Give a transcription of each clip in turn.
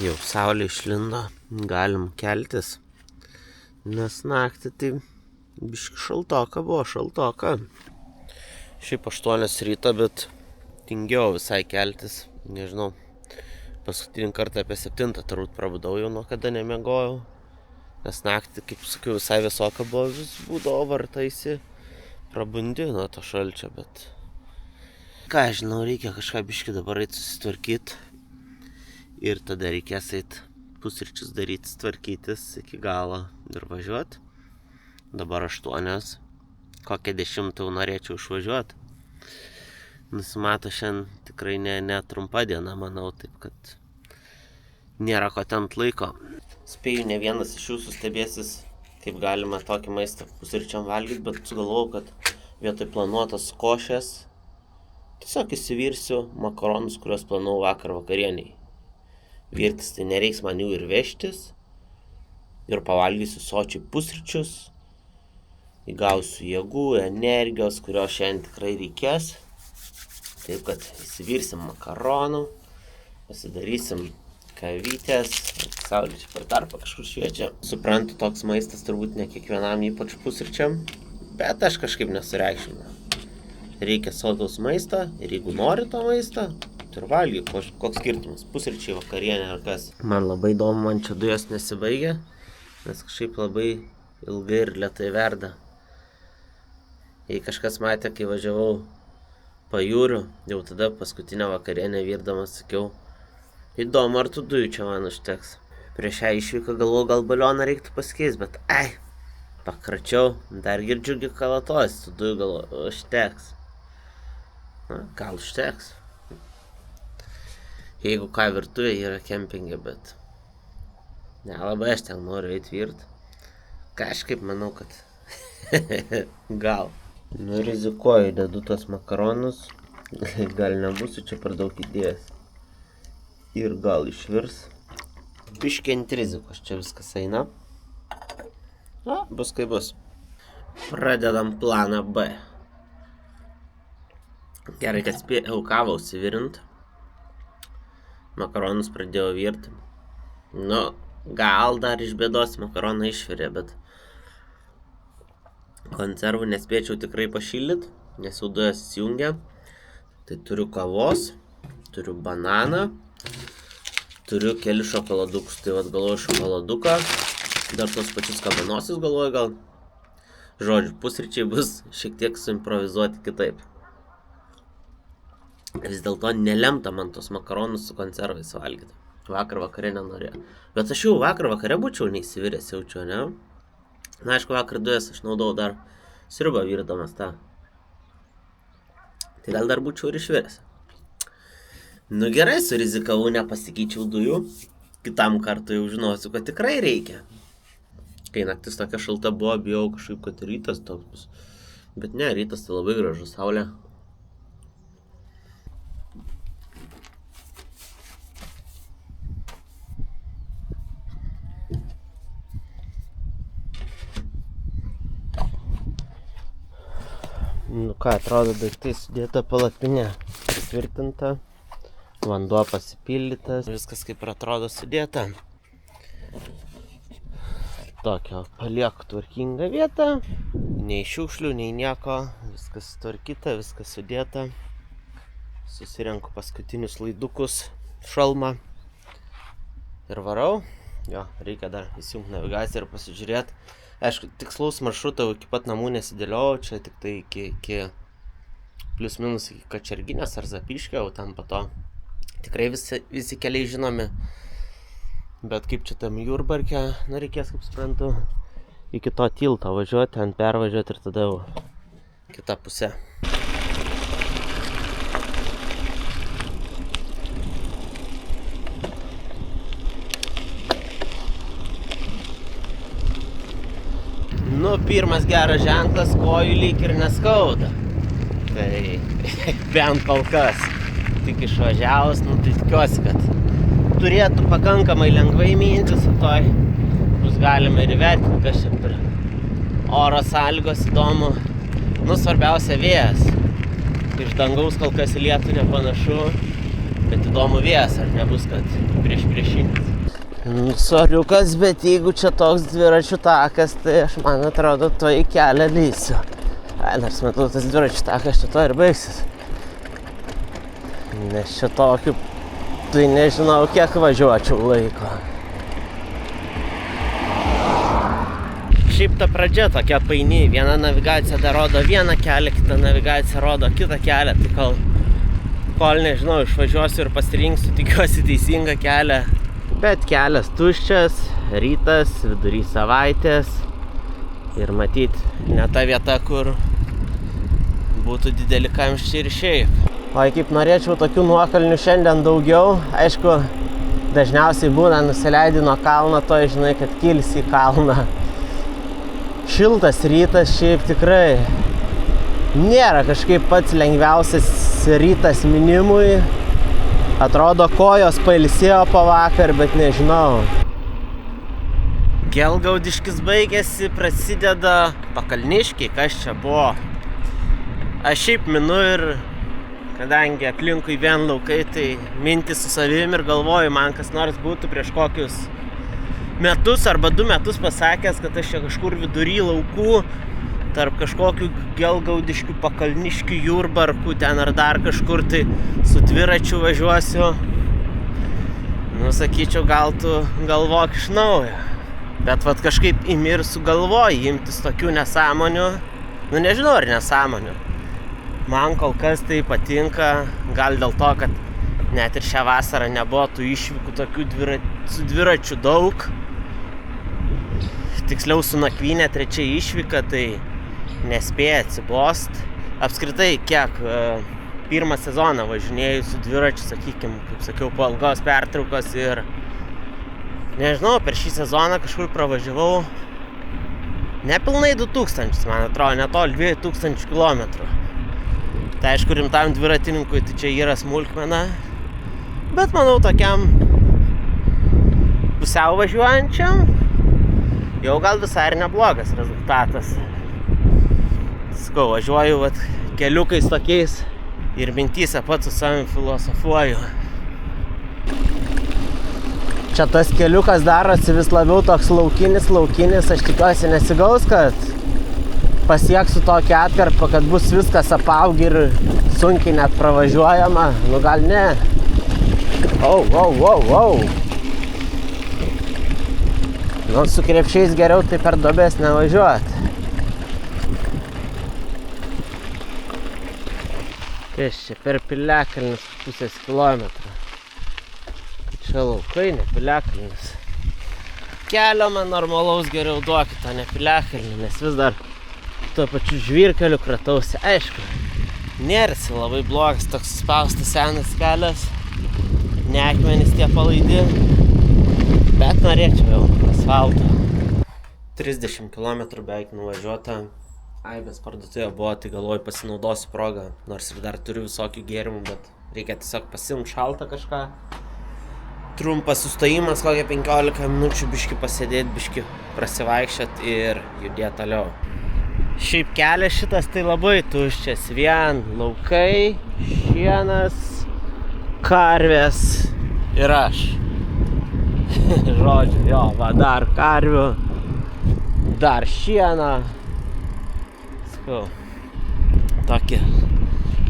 Jau saulė išlindo, galim keltis. Nes naktį tai biški šaltoka buvo, šaltoka. Šiaip 8 ryto, bet tingėjau visai keltis. Nežinau, paskutinį kartą apie 7 turbūt prabudau jau, nuo kada nemiegojau. Nes naktį, kaip sakiau, visai visoka buvo, vis būdavo vartaisi. Prabundi nuo to šalčio, bet... Ką žinau, reikia kažką biški dabar eit susitvarkyt. Ir tada reikės eit pusryčius daryti, tvarkytis iki galo ir važiuot. Dabar 8, kokią 10 norėčiau išvažiuot. Nusimato šiandien tikrai ne trumpa diena, manau, taip kad nėra ko ten laiko. Spėju, ne vienas iš jūsų stebėsis, kaip galima tokį maistą pusryčiam valgyti, bet sugalvojau, kad vietoj planuotos košės tiesiog įsivirsiu makaronus, kuriuos planavau vakar vakarieniai. Virtis, tai nereiks man jų ir vežtis. Ir pavalgysiu sočiai pusryčius. Įgausiu jėgų, energijos, kurios šiandien tikrai reikės. Taip kad įsivirsim makaronų, pasidarysim kavytės. Saulė čia per tarpą kažkur šviečia. Suprantu, toks maistas turbūt ne kiekvienam, ypač pusryčiam. Bet aš kažkaip nesureikšminu. Reikia sotaus maisto ir jeigu nori to maisto, ir valgy, koks skirtumas, pusryčiai, vakarienė ar kas. Man labai įdomu, man čia dujos nesibaigia, nes kažkaip labai ilgai ir lėtai verda. Jei kažkas matė, kai važiavau pajūriu, jau tada paskutinę vakarienę virdamas sakiau, įdomu, ar tų dujų čia man užteks. Prieš šią išvyką galvojau, gal balioną reiktų pasikeist, bet pakračiau, dar girdžiu kalatojus, tų dujų galvoju, užteks. Na, gal užteks. Jeigu ką virtuvė yra kempinge, bet nelabai aš ten noriu eit virt. Kažkaip manau, kad gal. Nu, rizikuoju, dedu tos makaronus. Gal nebūsiu čia per daug įdėjęs. Ir gal išvirs. Biškį ant rizikos čia viskas eina. Na, bus kaip bus. Pradedam planą B. Gerai, kad spėjau kavą užsivirint. Makaronus pradėjau virti. Nu, gal dar iš bėdos makaroną išvirė, bet konservų nespėčiau tikrai pašildyt, nes jau dujos įsijungia. Tai turiu kavos, turiu bananą, turiu keli šokoladukus. Tai vat galvoju šokoladuką, dar tos pačius kabanosius galvoju gal. Žodžiu, pusryčiai bus šiek tiek suimprovizuoti kitaip. Vis dėlto nelemta man tos makaronus su konservais valgyti. Vakar vakare nenorėjau. Bet aš jau vakar vakare būčiau neįsiviręs jaučiu, ne? Na, aišku, vakar dujas aš naudojau dar sriubą virdamas tą. Tai gal dar būčiau ir išviręs. Nu gerai, surizikavau, nepasikeičiau dujų. Kitam kartui jau žinosiu, kad tikrai reikia. Kai naktis tokia šalta buvo, bijau kažkaip, kad rytas toks bus. Bet ne, rytas tai labai gražus, saulė. Nu ką, atrodo, daiktai sudėta palapinė, pritvirtinta, vanduo pasipildytas, viskas kaip ir atrodo sudėta. Tokia palieku tvarkingą vietą, nei šiukšlių, nei nieko, viskas tvarkyta, viskas sudėta. Susirenku paskutinius laidukus, šalmą ir varau. Jo, reikia dar įsijungti navigaciją ir pasižiūrėti. Aišku, tikslaus maršruto iki pat namų nesidėliau, čia tik tai iki plius minus iki Kačerginės ar Zapyškio, jau ten po to tikrai visi keliai žinomi. Bet kaip čia tam Jurbarke, nu reikės, kaip suprantu, iki to tilto važiuoti, ten pervažiuoti ir tada jau kita pusė. Nu, pirmas geras ženklas, kojų lyg ir neskauda. Tai bent kol kas. Tik išvažiavus, nu tai tikiuosi, kad turėtų pakankamai lengvai mintis, o toj bus galima ir įvertinti, kas čia per oro sąlygos įdomu. Nu, svarbiausia vėjas. Iš dangaus kol kas į lietų nepanašu. Bet įdomu vėjas, ar nebus, kad priešinis. Soriukas, bet jeigu čia toks dviračių takas, tai aš, man atrodo, to į kelią lysiu. Nors matau, tas dviračių takas čia to ir baigsis. Nes čia tokiu, tai nežinau, kiek važiuočiau laiko. Šiaip ta pradžia tokia paini, viena navigacija dar rodo vieną kelią, kita navigacija rodo kitą kelią, tai kol nežinau, išvažiuosiu ir pasirinksiu, tikiuosi teisingą kelią. Bet kelias tuščias, rytas, vidury savaitės ir matyt, ne ta vieta, kur būtų dideli kamščiai ir šiaip. O kaip norėčiau tokių nuokalnių šiandien daugiau, aišku, dažniausiai būna nusileidi nuo kalno, to žinai, kad kilsi į kalną. Šiltas rytas šiaip tikrai nėra kažkaip pats lengviausias rytas minimui. Atrodo, kojos pailsėjo po vakar, bet nežinau. Gelgaudiškis baigėsi, prasideda Pakalniškiai, kas čia buvo. Aš šiaip minu ir, kadangi aplinkui vien laukai, tai mintis su savim ir galvoju, man kas nors būtų prieš kokius metus arba 2 metus pasakęs, kad aš čia kažkur vidury laukų, tarp kažkokių Gelgaudiškių, Pakalniškių, Jurbarkų, ten ar dar kažkur tai su dviračiu važiuosiu. Nu, sakyčiau, gal tu galvok iš naujo. Bet vat kažkaip imi ir sugalvoji imtis tokių nesąmonių. Nu, nežinau, ar nesąmonių. Man kol kas tai patinka, gal dėl to, kad net ir šią vasarą nebuvo tų išvykų tokių su dviračių daug. Tiksliau su nakvynė 3 išvyka, tai nespėja atsibost. Apskritai, kiek 1 sezoną važinėjau su dviračiu, sakykim, kaip sakiau, po ilgos pertraukos ir nežinau, per šį sezoną kažkur pravažiavau nepilnai 2000, man atrodo, netoli 2000 kilometrų. Tai aišku, rimtam dviratininkui tai čia yra smulkmena, bet manau, tokiam pusiau važiuojančiam jau gal visai ir neblogas rezultatas. Sakau, važiuoju keliukais tokiais ir mintyse pats su savim filosofuoju. Čia tas keliukas darosi vis labiau toks laukinis, aš tikiuosi nesigaus, kad pasieksiu tokį atkarpą, kad bus viskas apaugę ir sunkiai net pravažiuojama. Nu gal ne. Nu, su krepšiais geriau tai per duobės nevažiuoti. Kas čia per Piliakalnis 0,5 kilometro. Čia laukai, ne Piliakalnis. Kelio man normalaus geriau duokit, o ne Piliakalnį, nes vis dar tuo pačiu žvyrkeliu kratausi. Aišku, nėrsi labai blogas, toks suspaustas senas kelias. Ne akmenys tie palaidi, bet norėčiau jau asfalto. 30 km beveik nuvažiuota. Aibės parduotuvė buvo, tai galvoju pasinaudosiu progą. Nors ir dar turiu visokių gėrimų, bet reikia tiesiog pasiimt šaltą kažką. Trumpas sustojimas, kokią 15 minučių, biškį pasėdėti, biškį prasivaikščiot ir judėti toliau. Šiaip kelias šitas tai labai tuščias. Vien laukai, šienas, karvės ir aš. Žodžiu, jo, va, dar karvių, dar šieną. Sakau, tokie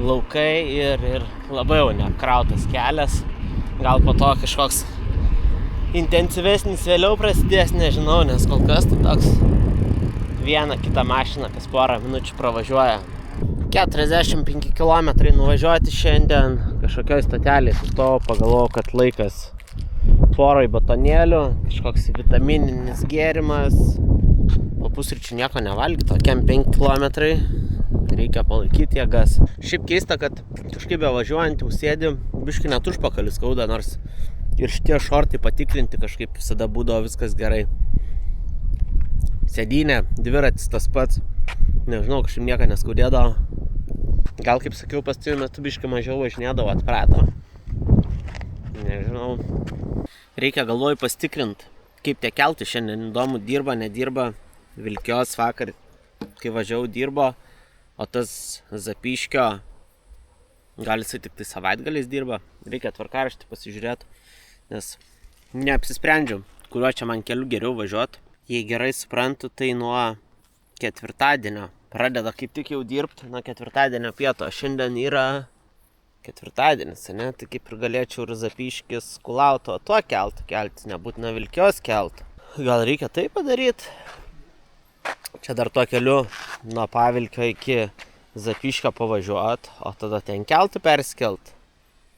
laukai ir labai jau neapkrautas kelias. Gal po to kažkoks intensyvesnis vėliau prasidės, nežinau, nes kol kas tai toks vieną kitą mašiną kas porą minučių pravažiuoja. 45 km nuvažiuoti šiandien, kažkokioj stotelėj sustojau, pagalvojau, kad laikas porai batonėlių, kažkoks vitamininis gėrimas, po pusryčių nieko nevalgyti, tokiam 5 km, reikia palaikyti jėgas. Šiaip keista, kad kažkaip bevažiuojant jau sėdi, biškį net užpakalis skauda, nors ir šitie šortai patikrinti kažkaip visada būdavo viskas gerai. Sėdynė, dviratis tas pats, nežinau, kažkaip nieko neskaudėdavo. Gal, kaip sakiau, pastaruoju metu biškį mažiau važinėdavo, atprato. Nežinau. Reikia galvoju pasitikrinti, kaip tie keltai šiandien įdomu, dirba, nedirba. Vilkios vakar, kai važiavau, dirbo, o tas Zapyškio gal jisai tik tai savaitgaliais dirba, reikia tvarkaraštį pasižiūrėti, nes neapsisprendžiu, kuriuo čia man keliu geriau važiuoti. Jei gerai suprantu, tai nuo ketvirtadienio pradeda kaip tik jau dirbti, nuo ketvirtadienio pieto. Šiandien yra ketvirtadienis, ne? Tai kaip ir galėčiau ir Zapyškis Kulauto tuo keltis, nebūtina Vilkios keltų. Gal reikia tai padaryti? Čia dar tuo keliu nuo Pavilkio iki Zapyškio pavažiuot, o tada ten keltų perskelt.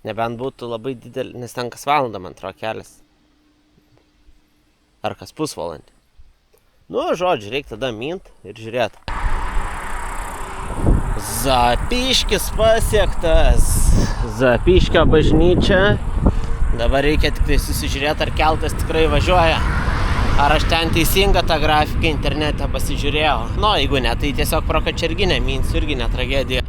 Nebent būtų labai didelį, nes ten kas valandą, man atrodo, kelias. Ar kas pusvalandį. Nu, žodžiu, reikia tada mint ir žiūrėti. Zapyškis pasiektas. Zapyškio bažnyčia. Dabar reikia tik tai susižiūrėti, ar keltas tikrai važiuoja. Ar aš ten teisingą tą grafiką internete pasižiūrėjau. Nu, jeigu ne, tai tiesiog pro Kačerginę minsiu, irgi ne tragedija.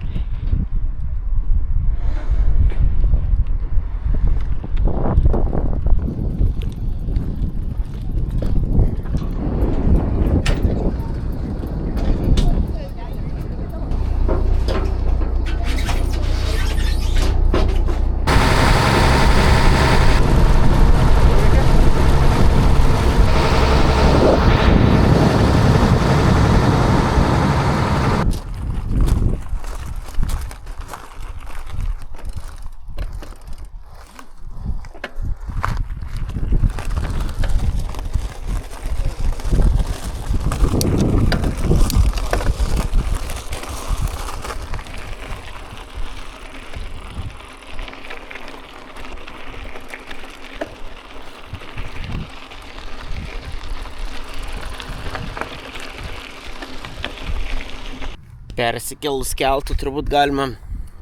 Persikėlus keltų turbūt galima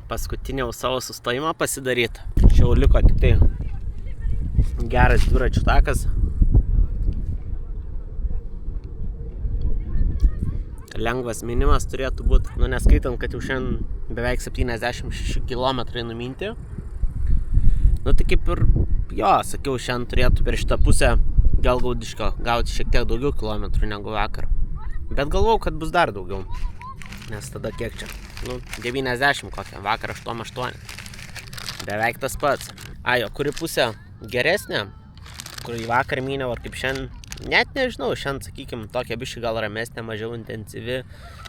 paskutinį savo sustojimą pasidaryti. Čia jau liko tik tai geras dviračių takas. Lengvas minimas turėtų būti, nu neskaitant, kad jau šiandien beveik 76 km numinti. Nu tai kaip ir, jo, sakiau, šiandien turėtų per šitą pusę Gelgaudiškio gauti šiek tiek daugiau kilometrų negu vakar. Bet galvau, kad bus dar daugiau. Nes tada kiek čia? Nu, 90 kokią, vakar 88. Beveik tas pats. Ajo, kuri pusė geresnė, kurį vakar myniau, ar kaip šiandien, net nežinau, šiandien, sakykim, tokia biški gal ramesnė, mažiau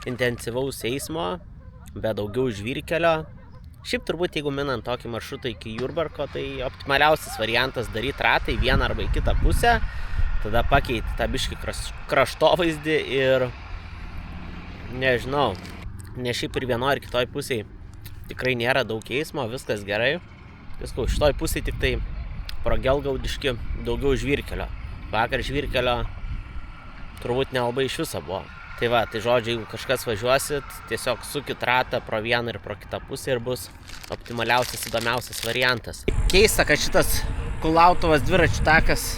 intensyvaus eismo, bet daugiau žvyrkelio. Šiaip turbūt, jeigu minant tokį maršrutą iki Jurbarko, tai optimaliausias variantas daryti ratai vieną arba į kitą pusę, tada pakeiti tą biškį kraštovaizdį ir nežinau, ne šiaip ir vienoje ir kitoj pusėje tikrai nėra daug eismo, viskas gerai. Viskau, šitoj pusėje tik tai pro Gelgaudiškį daugiau žvyrkelio. Vakar žvyrkelio turbūt nelabai iš viso buvo. Tai va, tai žodžiu, jeigu kažkas važiuosit, tiesiog sukit ratą pro vieną ir pro kitą pusę ir bus optimaliausias, įdomiausias variantas. Keista, kad šitas Kulautuvos dviračių takas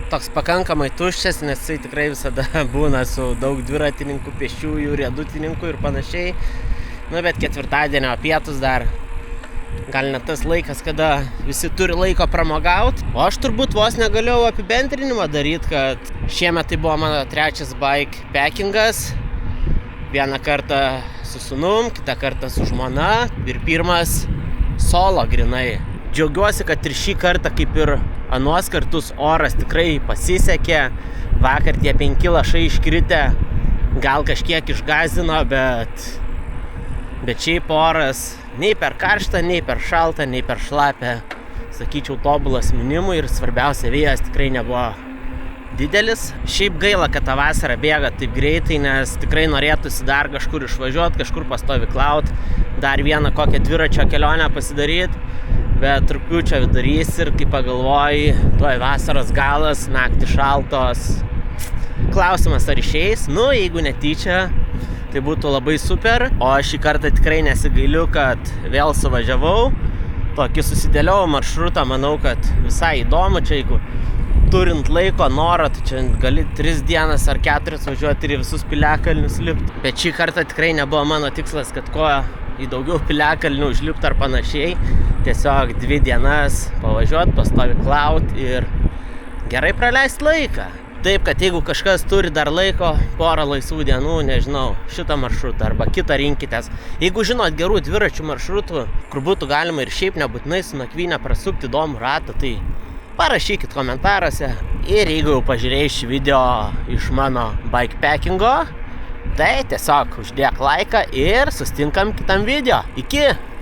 toks pakankamai tuščias, nes jisai tikrai visada būna su daug dviratininkų, pėsčiųjų, riedutininkų ir panašiai. Nu, bet ketvirtadienio pietus dar gal net tas laikas, kada visi turi laiko pramogauti. O aš turbūt vos negalėjau apibendrinimą daryti, kad šiemet tai buvo mano trečias bikepackingas. Vieną kartą su sūnum, kitą kartą su žmona ir pirmas solo grinai. Džiaugiuosi, kad ir šį kartą, kaip ir anuos kartus, oras tikrai pasisekė. Vakar tie 5 lašai iškritę, gal kažkiek išgąsdino, bet šiaip oras nei per karštą, nei per šaltą, nei per šlapę. Sakyčiau, tobulas minimui ir svarbiausia, vėjas tikrai nebuvo didelis. Šiaip gaila, kad ta vasara bėga taip greitai, nes tikrai norėtųsi dar kažkur išvažiuoti, kažkur pastovyklaut, dar vieną kokią dviračio kelionę pasidaryti. Bet rugpjūčio vidurys ir kai pagalvoji, tuoj vasaros galas, naktį šaltos. Klausimas, ar išeis? Nu, jeigu netyčia, tai būtų labai super. O šį kartą tikrai nesigailiu, kad vėl suvažiavau. Tokį susidėliau maršrutą, manau, kad visai įdomu. Čia jeigu turint laiko, norą, tai čia gali 3 dienas ar 4 važiuoti ir į visus piliakalnius lipti. Bet šį kartą tikrai nebuvo mano tikslas, kad kuo į daugiau piliakalnių užlipti ar panašiai. Tiesiog 2 dienas pavažiuoti, pastovyklaut ir gerai praleisti laiką. Taip, kad jeigu kažkas turi dar laiko, porą laisvų dienų, nežinau, šitą maršrutą arba kitą rinkitės. Jeigu žinot gerų dviračių maršrutų, kur būtų galima ir šiaip nebūtinai su nakvynė prasukti įdomų ratą, tai parašykit komentaruose. Ir jeigu jau pažiūrėjai šį video iš mano bikepackingo, tai tiesiog uždėk laiką ir susitinkam kitam video. Iki!